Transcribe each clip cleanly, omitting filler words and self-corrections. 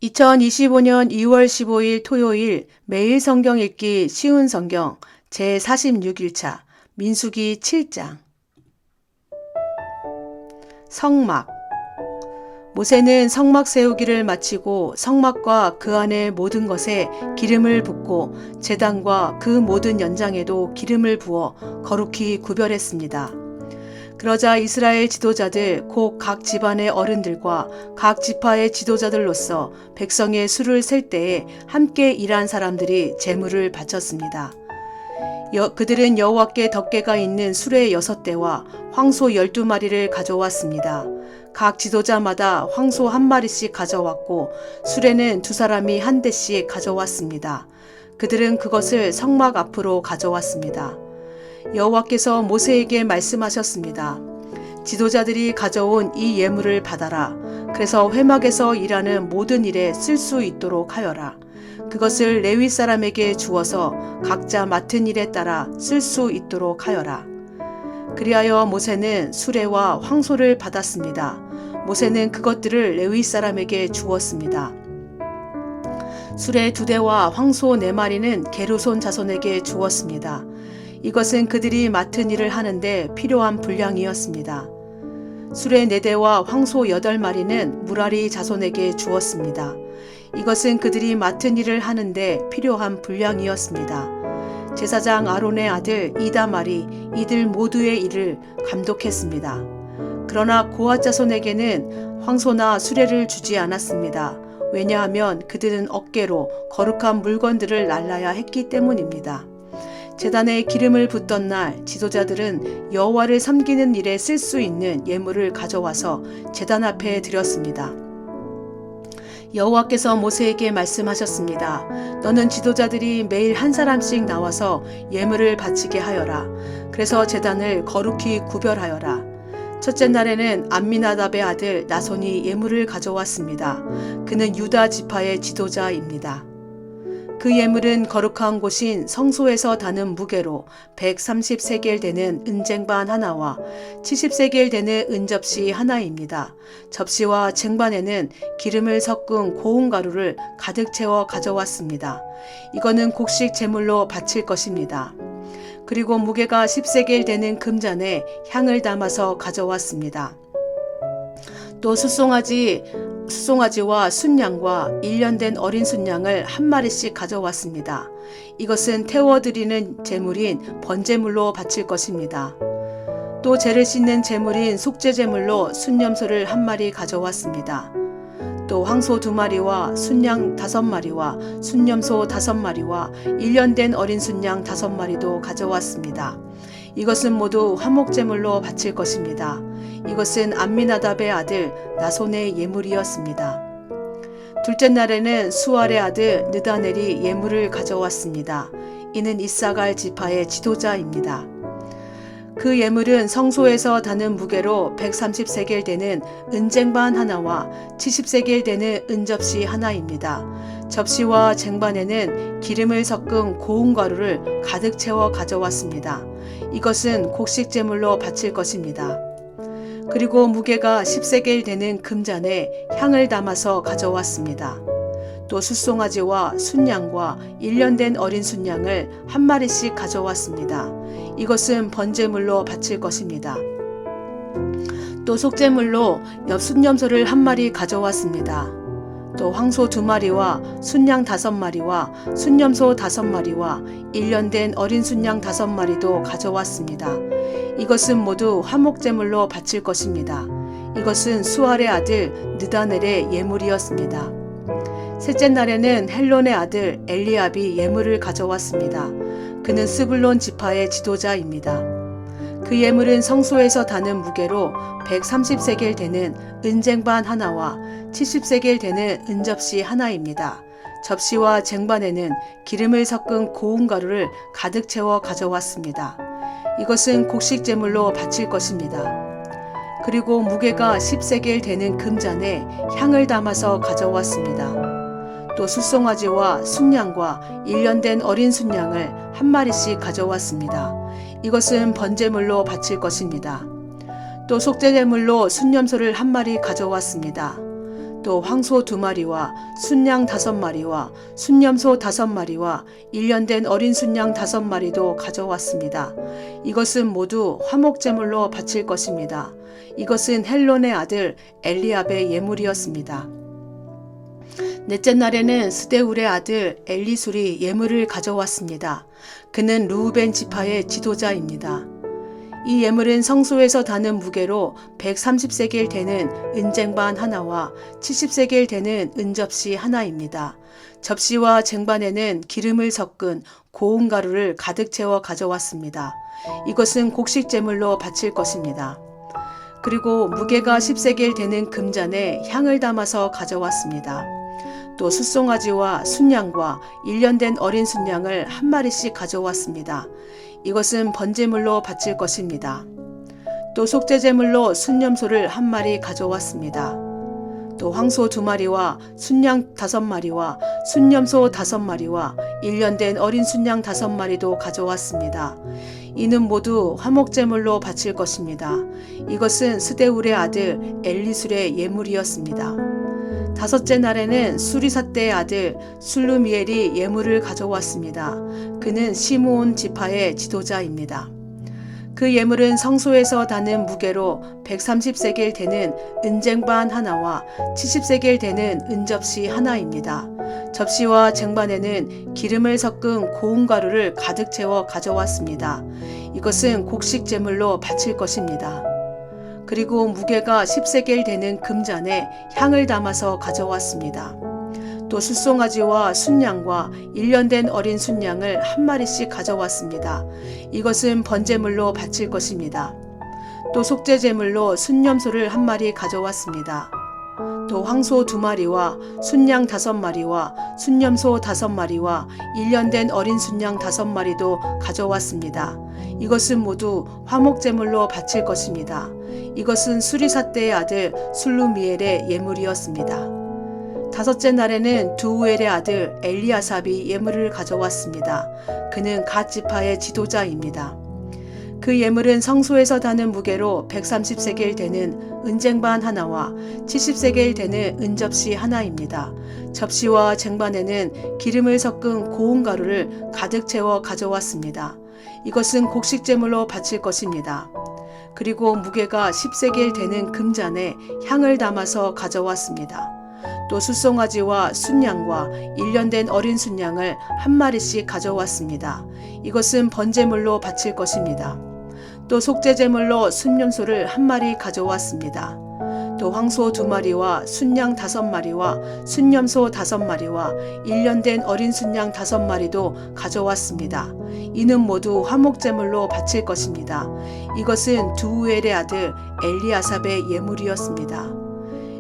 2025년 2월 15일 토요일 매일 성경 읽기 쉬운 성경 제46일차 민수기 7장. 성막. 모세는 성막 세우기를 마치고 성막과 그 안의 모든 것에 기름을 붓고 제단과 그 모든 연장에도 기름을 부어 거룩히 구별했습니다. 그러자 이스라엘 지도자들 곧 각 집안의 어른들과 각 지파의 지도자들로서 백성의 수를 셀 때에 함께 일한 사람들이 제물을 바쳤습니다. 그들은 여호와께 덮개가 있는 수레 6대와 황소 12마리를 가져왔습니다. 각 지도자마다 황소 1마리씩 가져왔고 수레는 2사람이 1대씩 가져왔습니다. 그들은 그것을 성막 앞으로 가져왔습니다. 여호와께서 모세에게 말씀하셨습니다. 지도자들이 가져온 이 예물을 받아라. 그래서 회막에서 일하는 모든 일에 쓸 수 있도록 하여라. 그것을 레위 사람에게 주어서 각자 맡은 일에 따라 쓸 수 있도록 하여라. 그리하여 모세는 수레와 황소를 받았습니다. 모세는 그것들을 레위 사람에게 주었습니다. 수레 2대와 황소 4마리는 게르손 자손에게 주었습니다. 이것은 그들이 맡은 일을 하는데 필요한 분량이었습니다. 수레 4대와 황소 8마리는 무라리 자손에게 주었습니다. 이것은 그들이 맡은 일을 하는데 필요한 분량이었습니다. 제사장 아론의 아들 이다말이 이들 모두의 일을 감독했습니다. 그러나 고앗 자손에게는 황소나 수레를 주지 않았습니다. 왜냐하면 그들은 어깨로 거룩한 물건들을 날라야 했기 때문입니다. 제단에 기름을 붓던 날 지도자들은 여호와를 섬기는 일에 쓸 수 있는 예물을 가져와서 제단 앞에 드렸습니다. 여호와께서 모세에게 말씀하셨습니다. 너는 지도자들이 매일 1사람씩 나와서 예물을 바치게 하여라. 그래서 제단을 거룩히 구별하여라. 첫째 날에는 암미나답의 아들 나손이 예물을 가져왔습니다. 그는 유다 지파의 지도자입니다. 그 예물은 거룩한 곳인 성소에서 다는 무게로 130세겔 되는 은쟁반 하나와 70세겔 되는 은접시 하나입니다. 접시와 쟁반에는 기름을 섞은 고운 가루를 가득 채워 가져왔습니다. 이거는 곡식 제물로 바칠 것입니다. 그리고 무게가 10세겔 되는 금잔에 향을 담아서 가져왔습니다. 또 수송아지와 순양과 1년 된 어린 순양을 1마리씩 가져왔습니다. 이것은 태워드리는 제물인 번제물로 바칠 것입니다. 또 죄를 씻는 제물인 속죄제물로 순염소를 1마리 가져왔습니다. 또 황소 2마리와 순양 5마리와 순염소 5마리와 1년 된 어린 순양 5마리도 가져왔습니다. 이것은 모두 화목제물로 바칠 것입니다. 이것은 암미나답의 아들 나손의 예물이었습니다. 둘째 날에는 수알의 아들 느다넬이 예물을 가져왔습니다. 이는 이사갈 지파의 지도자입니다. 그 예물은 성소에서 다는 무게로 130세겔 되는 은쟁반 하나와 70세겔 되는 은접시 하나입니다. 접시와 쟁반에는 기름을 섞은 고운 가루를 가득 채워 가져왔습니다. 이것은 곡식 제물로 바칠 것입니다. 그리고 무게가 10세겔 되는 금잔에 향을 담아서 가져왔습니다. 또 숫송아지와 순양과 1년 된 어린 순양을 1마리씩 가져왔습니다. 이것은 번제물로 바칠 것입니다. 또 속제물로 순염소를 1마리 가져왔습니다. 또 황소 2마리와 순양 5마리와 순염소 5마리와 1년 된 어린 순양 5마리도 가져왔습니다. 이것은 모두 화목제물로 바칠 것입니다. 이것은 수알의 아들 느다넬의 예물이었습니다. 셋째 날에는 헬론의 아들 엘리압이 예물을 가져왔습니다. 그는 스불론 지파의 지도자입니다. 그 예물은 성소에서 다는 무게로 130세겔 되는 은쟁반 하나와 70세겔 되는 은접시 하나입니다. 접시와 쟁반에는 기름을 섞은 고운 가루를 가득 채워 가져왔습니다. 이것은 곡식 제물로 바칠 것입니다. 그리고 무게가 10세겔 되는 금잔에 향을 담아서 가져왔습니다. 또 숫송아지와 순양과 1년 된 어린 순양을 1마리씩 가져왔습니다. 이것은 번제물로 바칠 것입니다. 또 속죄제물로 순염소를 1마리 가져왔습니다. 또 황소 2마리와 순양 5마리와 순염소 5마리와 1년 된 어린 순양 5마리도 가져왔습니다. 이것은 모두 화목제물로 바칠 것입니다. 이것은 헬론의 아들 엘리압의 예물이었습니다. 넷째 날에는 스데울의 아들 엘리술이 예물을 가져왔습니다. 그는 르우벤 지파의 지도자입니다. 이 예물은 성소에서 다는 무게로 130세겔 되는 은쟁반 하나와 70세겔 되는 은접시 하나입니다. 접시와 쟁반에는 기름을 섞은 고운 가루를 가득 채워 가져왔습니다. 이것은 곡식 제물로 바칠 것입니다. 그리고 무게가 10세겔 되는 금잔에 향을 담아서 가져왔습니다. 또 숫송아지와 순양과 1년 된 어린 순양을 한 마리씩 가져왔습니다. 이것은 번제물로 바칠 것입니다. 또 속죄제물로 순염소를 한 마리 가져왔습니다. 또 황소 2마리와 순양 5마리와 순염소 5마리와 1년 된 어린 순양 5마리도 가져왔습니다. 이는 모두 화목제물로 바칠 것입니다. 이것은 스데울의 아들 엘리술의 예물이었습니다. 5째 날에는 수리삿대의 아들 술루미엘이 예물을 가져왔습니다. 그는 시므온 지파의 지도자입니다. 그 예물은 성소에서 다는 무게로 130세겔 되는 은쟁반 하나와 70세겔 되는 은접시 하나입니다. 접시와 쟁반에는 기름을 섞은 고운 가루를 가득 채워 가져왔습니다. 이것은 곡식 제물로 바칠 것입니다. 그리고 무게가 10세겔 되는 금잔에 향을 담아서 가져왔습니다. 또 숫송아지와 순양과 1년 된 어린 순양을 한 마리씩 가져왔습니다. 이것은 번제물로 바칠 것입니다. 또 속죄제물로 순염소를 한 마리 가져왔습니다. 또 황소 2마리와 순양 5마리와 순염소 5마리와 1년 된 어린 순양 5마리도 가져왔습니다. 이것은 모두 화목제물로 바칠 것입니다. 이것은 수리삿대의 아들 술루미엘의 예물이었습니다. 5째 날에는 두우엘의 아들 엘리아삽이 예물을 가져왔습니다. 그는 갓 지파의 지도자입니다. 그 예물은 성소에서 다는 무게로 130세겔 되는 은쟁반 하나와 70세겔 되는 은접시 하나입니다. 접시와 쟁반에는 기름을 섞은 고운 가루를 가득 채워 가져왔습니다. 이것은 곡식제물로 바칠 것입니다. 그리고 무게가 10세겔 되는 금잔에 향을 담아서 가져왔습니다. 또 숫송아지와 순양과 1년 된 어린 순양을 한 마리씩 가져왔습니다. 이것은 번제물로 바칠 것입니다. 또 속죄제물로 순염소를 한 마리 가져왔습니다. 또 황소 2마리와 순양 5마리와 순염소 5마리와 1년 된 어린 순양 5마리도 가져왔습니다. 이는 모두 화목제물로 바칠 것입니다. 이것은 두우엘의 아들 엘리아삽의 예물이었습니다.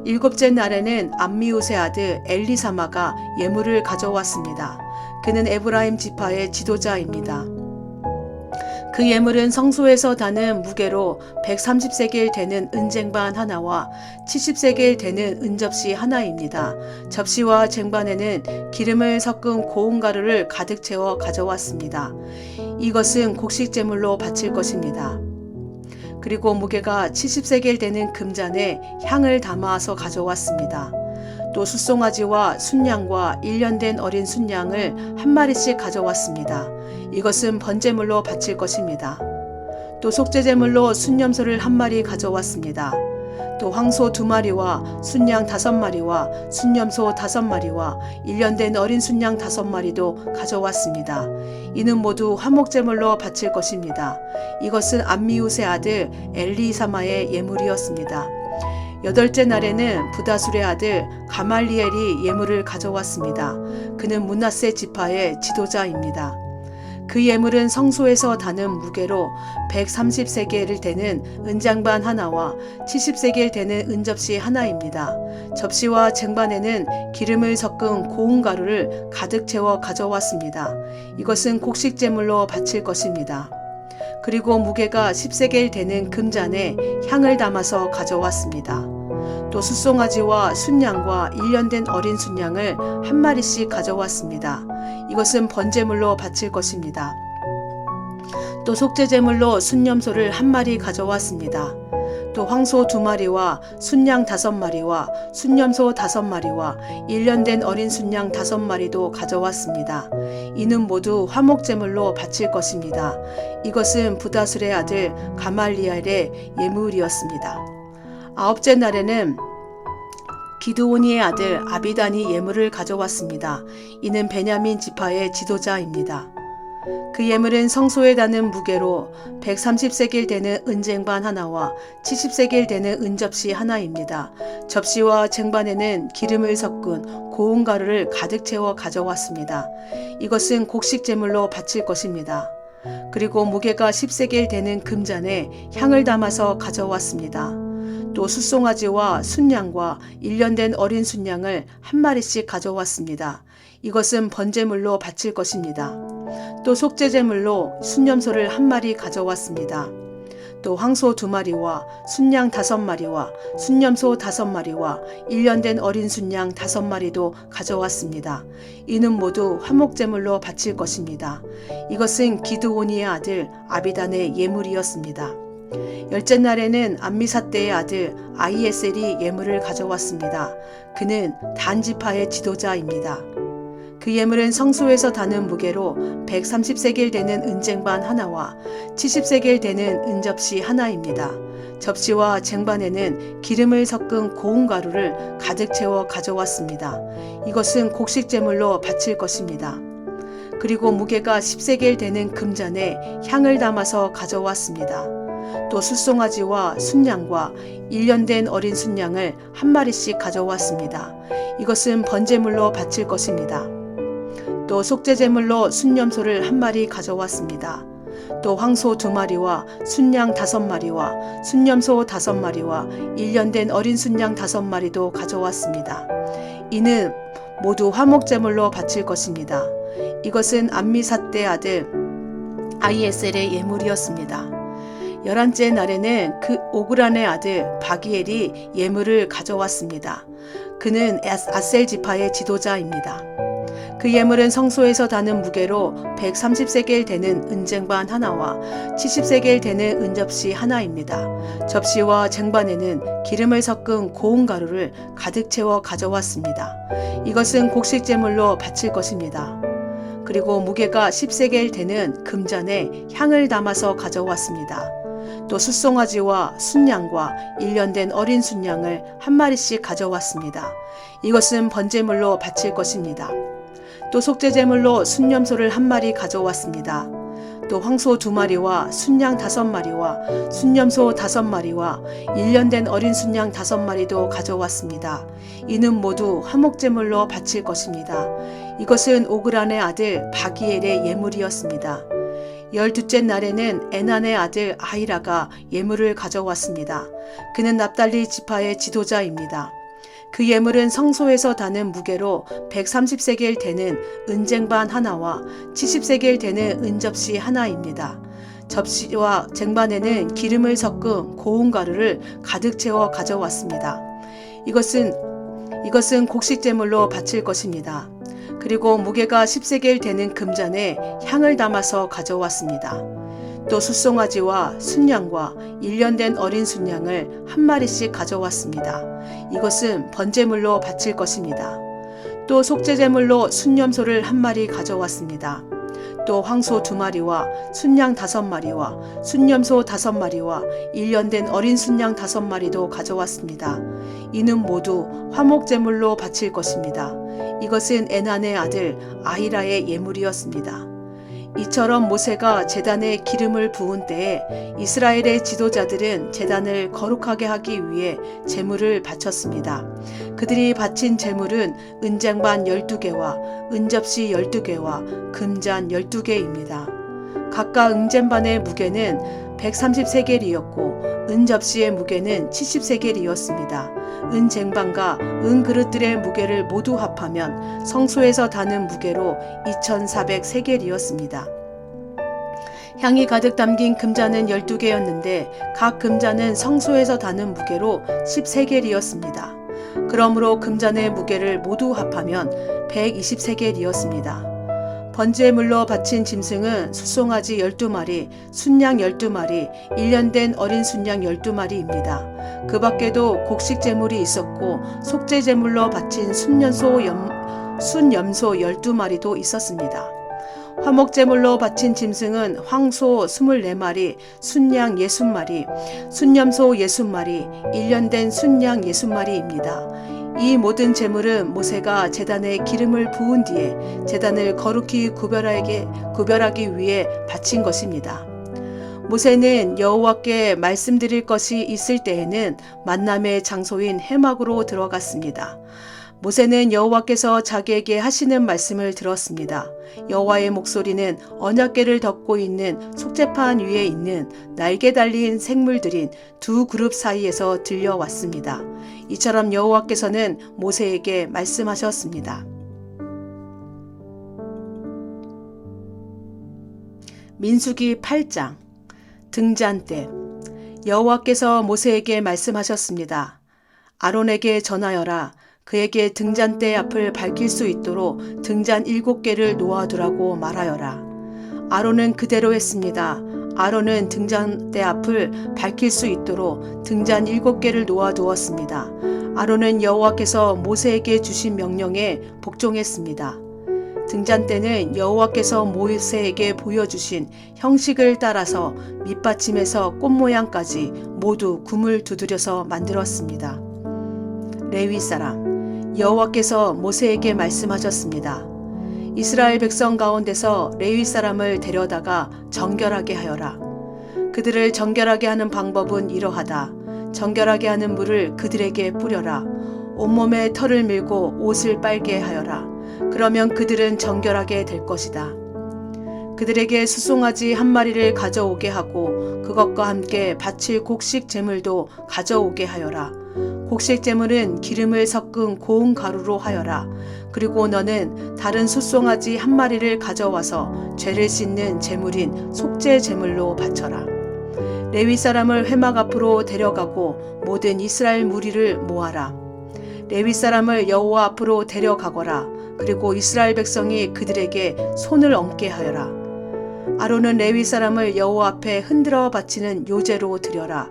7째 날에는 암미우스의 아들 엘리사마가 예물을 가져왔습니다. 그는 에브라임 지파의 지도자입니다. 그 예물은 성소에서 다는 무게로 130세겔 되는 은쟁반 하나와 70세겔 되는 은접시 하나입니다. 접시와 쟁반에는 기름을 섞은 고운 가루를 가득 채워 가져왔습니다. 이것은 곡식제물로 바칠 것입니다. 그리고 무게가 70세겔 되는 금잔에 향을 담아서 가져왔습니다. 또 숫송아지와 순양과 1년 된 어린 순양을 한 마리씩 가져왔습니다. 이것은 번제물로 바칠 것입니다. 또 속죄제물로 순염소를 한 마리 가져왔습니다. 또 황소 2마리와 순양 5마리와 순염소 5마리와 1년 된 어린 순양 5마리도 가져왔습니다. 이는 모두 화목제물로 바칠 것입니다. 이것은 암미우스의 아들 엘리사마의 예물이었습니다. 8째 날에는 부다술의 아들 가말리엘이 예물을 가져왔습니다. 그는 므낫세 지파의 지도자입니다. 그 예물은 성소에서 다는 무게로 130세겔 되는 은장반 하나와 70세겔 되는 은접시 하나입니다. 접시와 쟁반에는 기름을 섞은 고운 가루를 가득 채워 가져왔습니다. 이것은 곡식제물로 바칠 것입니다. 그리고 무게가 10세겔 되는 금잔에 향을 담아서 가져왔습니다. 또 숫송아지와 순양과 1년 된 어린 순양을 한 마리씩 가져왔습니다. 이것은 번제물로 바칠 것입니다. 또 속죄제물로 순염소를 한 마리 가져왔습니다. 또 황소 2마리와 순양 5마리와 순염소 5마리와 1년 된 어린 순양 5마리도 가져왔습니다. 이는 모두 화목제물로 바칠 것입니다. 이것은 부다술의 아들 가말리엘의 예물이었습니다. 9째 날에는 기드오니의 아들 아비단이 예물을 가져왔습니다. 이는 베냐민 지파의 지도자입니다. 그 예물은 성소에 다는 무게로 130세겔 되는 은쟁반 하나와 70세겔 되는 은접시 하나입니다. 접시와 쟁반에는 기름을 섞은 고운 가루를 가득 채워 가져왔습니다. 이것은 곡식 제물로 바칠 것입니다. 그리고 무게가 10세겔 되는 금잔에 향을 담아서 가져왔습니다. 또 숫송아지와 순양과 1년 된 어린 순양을 한 마리씩 가져왔습니다. 이것은 번제물로 바칠 것입니다. 또 속죄제물로 순염소를 한 마리 가져왔습니다. 또 황소 2마리와 순양 5마리와 순염소 5마리와 1년 된 어린 순양 5마리도 가져왔습니다. 이는 모두 화목제물로 바칠 것입니다. 이것은 기드오니의 아들 아비단의 예물이었습니다. 10째 날에는 암미사대의 아들 아히에셀이 예물을 가져왔습니다. 그는 단 지파의 지도자입니다. 그 예물은 성소에서 다는 무게로 130세겔 되는 은쟁반 하나와 70세겔 되는 은접시 하나입니다. 접시와 쟁반에는 기름을 섞은 고운 가루를 가득 채워 가져왔습니다. 이것은 곡식 제물로 바칠 것입니다. 그리고 무게가 10세겔 되는 금잔에 향을 담아서 가져왔습니다. 또 숫송아지와 순양과 1년 된 어린 순양을 한 마리씩 가져왔습니다. 이것은 번제물로 바칠 것입니다. 또 속죄제물로 순염소를 한 마리 가져왔습니다. 또 황소 2마리와 순양 5마리와 순염소 5마리와 1년 된 어린 순양 5마리도 가져왔습니다. 이는 모두 화목제물로 바칠 것입니다. 이것은 암미사대 아들 아히에셀의 예물이었습니다. 11째 날에는 그 오그란의 아들 바기엘이 예물을 가져왔습니다. 그는 아셀 지파의 지도자입니다. 그 예물은 성소에서 다는 무게로 130세겔 되는 은쟁반 하나와 70세겔 되는 은접시 하나입니다. 접시와 쟁반에는 기름을 섞은 고운 가루를 가득 채워 가져왔습니다. 이것은 곡식 제물로 바칠 것입니다. 그리고 무게가 10세겔 되는 금잔에 향을 담아서 가져왔습니다. 또 숫송아지와 순양과 1년 된 어린 순양을 한 마리씩 가져왔습니다. 이것은 번제물로 바칠 것입니다. 또 속죄제물로 순염소를 한 마리 가져왔습니다. 또 황소 2마리와 순양 5마리와 순염소 5마리와 1년 된 어린 순양 5마리도 가져왔습니다. 이는 모두 화목제물로 바칠 것입니다. 이것은 오그란의 아들 바기엘의 예물이었습니다. 12째 날에는 에난의 아들 아히라가 예물을 가져왔습니다. 그는 납달리 지파의 지도자입니다. 그 예물은 성소에서 다는 무게로 130세겔 되는 은쟁반 하나와 70세겔 되는 은접시 하나입니다. 접시와 쟁반에는 기름을 섞은 고운 가루를 가득 채워 가져왔습니다. 이것은 곡식 제물로 바칠 것입니다. 그리고 무게가 10세겔 되는 금잔에 향을 담아서 가져왔습니다. 또 숫송아지와 순양과 1년 된 어린 순양을 한 마리씩 가져왔습니다. 이것은 번제물로 바칠 것입니다. 또 속죄제물로 순염소를 한 마리 가져왔습니다. 또 황소 2마리와 순양 5마리와 순염소 5마리와 1년 된 어린 순양 5마리도 가져왔습니다. 이는 모두 화목제물로 바칠 것입니다. 이것은 에난의 아들 아히라의 예물이었습니다. 이처럼 모세가 제단에 기름을 부은 때에 이스라엘의 지도자들은 제단을 거룩하게 하기 위해 제물을 바쳤습니다. 그들이 바친 제물은 은쟁반 12개와 은접시 12개와 금잔 12개입니다. 각각 은쟁반의 무게는 130세겔이었고 은접시의 무게는 70세겔이었습니다. 은쟁반과 은그릇들의 무게를 모두 합하면 성소에서 다는 무게로 2400세겔이었습니다. 향이 가득 담긴 금잔은 12개였는데 각 금잔은 성소에서 다는 무게로 10세겔이었습니다. 그러므로 금잔의 무게를 모두 합하면 120세겔이었습니다. 번제물로 바친 짐승은 숫송아지 12마리, 순양 12마리, 1년 된 어린 순양 12마리입니다. 그 밖에도 곡식제물이 있었고 속죄제물로 바친 순염소 12마리도 있었습니다. 화목제물로 바친 짐승은 황소 24마리, 순양 60마리, 순염소 60마리, 1년 된 순양 60마리입니다. 이 모든 제물은 모세가 제단에 기름을 부은 뒤에 제단을 거룩히 구별하기 위해 바친 것입니다. 모세는 여호와께 말씀드릴 것이 있을 때에는 만남의 장소인 해막으로 들어갔습니다. 모세는 여호와께서 자기에게 하시는 말씀을 들었습니다. 여호와의 목소리는 언약궤를 덮고 있는 속죄판 위에 있는 날개 달린 생물들인 두 그룹 사이에서 들려왔습니다. 이처럼 여호와께서는 모세에게 말씀하셨습니다. 민수기 8장 등잔 때 여호와께서 모세에게 말씀하셨습니다. 아론에게 전하여라. 그에게 등잔대 앞을 밝힐 수 있도록 등잔 7개를 놓아두라고 말하여라. 아론은 그대로 했습니다. 아론은 등잔대 앞을 밝힐 수 있도록 등잔 7개를 놓아두었습니다. 아론은 여호와께서 모세에게 주신 명령에 복종했습니다. 등잔대는 여호와께서 모세에게 보여주신 형식을 따라서 밑받침에서 꽃 모양까지 모두 금을 두드려서 만들었습니다. 레위 사람 여호와께서 모세에게 말씀하셨습니다. 이스라엘 백성 가운데서 레위 사람을 데려다가 정결하게 하여라. 그들을 정결하게 하는 방법은 이러하다. 정결하게 하는 물을 그들에게 뿌려라. 온몸에 털을 밀고 옷을 빨게 하여라. 그러면 그들은 정결하게 될 것이다. 그들에게 숫송아지 1마리를 가져오게 하고 그것과 함께 바칠 곡식 제물도 가져오게 하여라. 곡식 제물은 기름을 섞은 고운 가루로 하여라. 그리고 너는 다른 숫송아지 1마리를 가져와서 죄를 씻는 제물인 속죄 제물로 바쳐라. 레위 사람을 회막 앞으로 데려가고 모든 이스라엘 무리를 모아라. 레위 사람을 여호와 앞으로 데려가거라. 그리고 이스라엘 백성이 그들에게 손을 얹게 하여라. 아론은 레위 사람을 여호와 앞에 흔들어 바치는 요제로 드려라.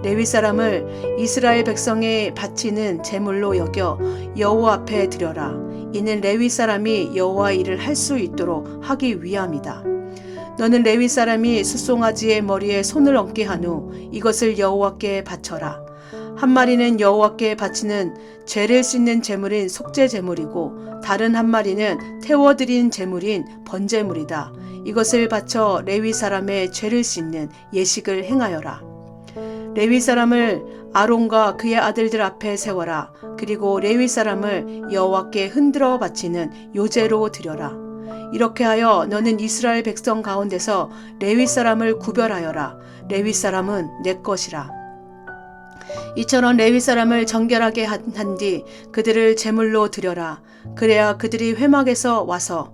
레위 사람을 이스라엘 백성에 바치는 제물로 여겨 여호와 앞에 드려라. 이는 레위 사람이 여호와 일을 할 수 있도록 하기 위함이다. 너는 레위 사람이 숫송아지의 머리에 손을 얹게 한 후 이것을 여호와께 바쳐라. 1마리는 여호와께 바치는 죄를 씻는 제물인 속죄 제물이고 다른 1마리는 태워드린 제물인 번제물이다. 이것을 바쳐 레위 사람의 죄를 씻는 예식을 행하여라. 레위 사람을 아론과 그의 아들들 앞에 세워라. 그리고 레위 사람을 여호와께 흔들어 바치는 요제로 드려라. 이렇게 하여 너는 이스라엘 백성 가운데서 레위 사람을 구별하여라. 레위 사람은 내 것이라. 이처럼 레위 사람을 정결하게 한 뒤 그들을 제물로 드려라. 그래야 그들이 회막에서 와서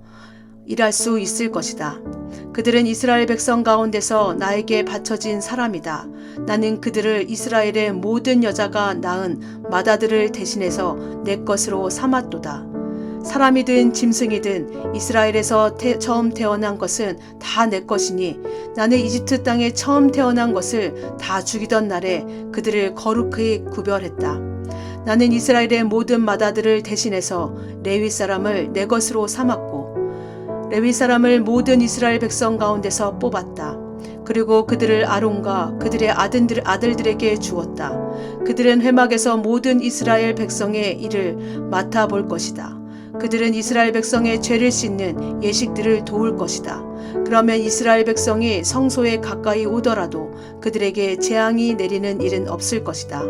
일할 수 있을 것이다. 그들은 이스라엘 백성 가운데서 나에게 바쳐진 사람이다. 나는 그들을 이스라엘의 모든 여자가 낳은 맏아들을 대신해서 내 것으로 삼았도다. 사람이든 짐승이든 이스라엘에서 처음 태어난 것은 다 내 것이니 나는 이집트 땅에 처음 태어난 것을 다 죽이던 날에 그들을 거룩히 구별했다. 나는 이스라엘의 모든 맏아들을 대신해서 레위 사람을 내 것으로 삼았고 레위 사람을 모든 이스라엘 백성 가운데서 뽑았다. 그리고 그들을 아론과 그들의 아들들에게 주었다. 그들은 회막에서 모든 이스라엘 백성의 일을 맡아볼 것이다. 그들은 이스라엘 백성의 죄를 씻는 예식들을 도울 것이다. 그러면 이스라엘 백성이 성소에 가까이 오더라도 그들에게 재앙이 내리는 일은 없을 것이다.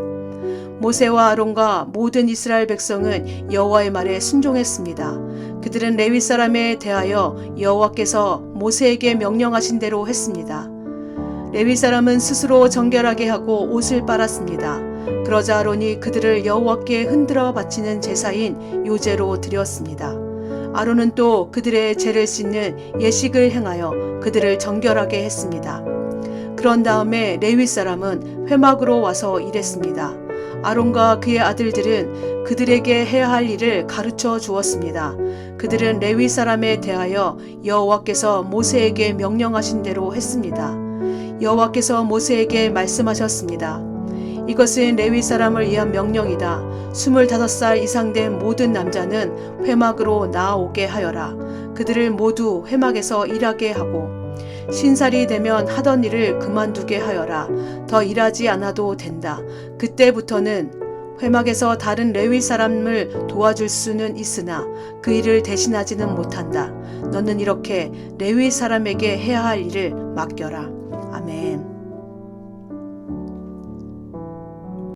모세와 아론과 모든 이스라엘 백성은 여호와의 말에 순종했습니다. 그들은 레위 사람에 대하여 여호와께서 모세에게 명령하신 대로 했습니다. 레위 사람은 스스로 정결하게 하고 옷을 빨았습니다. 그러자 아론이 그들을 여호와께 흔들어 바치는 제사인 요제로 드렸습니다. 아론은 또 그들의 죄를 씻는 예식을 행하여 그들을 정결하게 했습니다. 그런 다음에 레위 사람은 회막으로 와서 일했습니다. 아론과 그의 아들들은 그들에게 해야 할 일을 가르쳐 주었습니다. 그들은 레위 사람에 대하여 여호와께서 모세에게 명령하신 대로 했습니다. 여호와께서 모세에게 말씀하셨습니다. 이것은 레위 사람을 위한 명령이다. 25살 이상 된 모든 남자는 회막으로 나아오게 하여라. 그들을 모두 회막에서 일하게 하고 신살이 되면 하던 일을 그만두게 하여라. 더 일하지 않아도 된다. 그때부터는 회막에서 다른 레위 사람을 도와줄 수는 있으나 그 일을 대신하지는 못한다. 너는 이렇게 레위 사람에게 해야 할 일을 맡겨라. 아멘.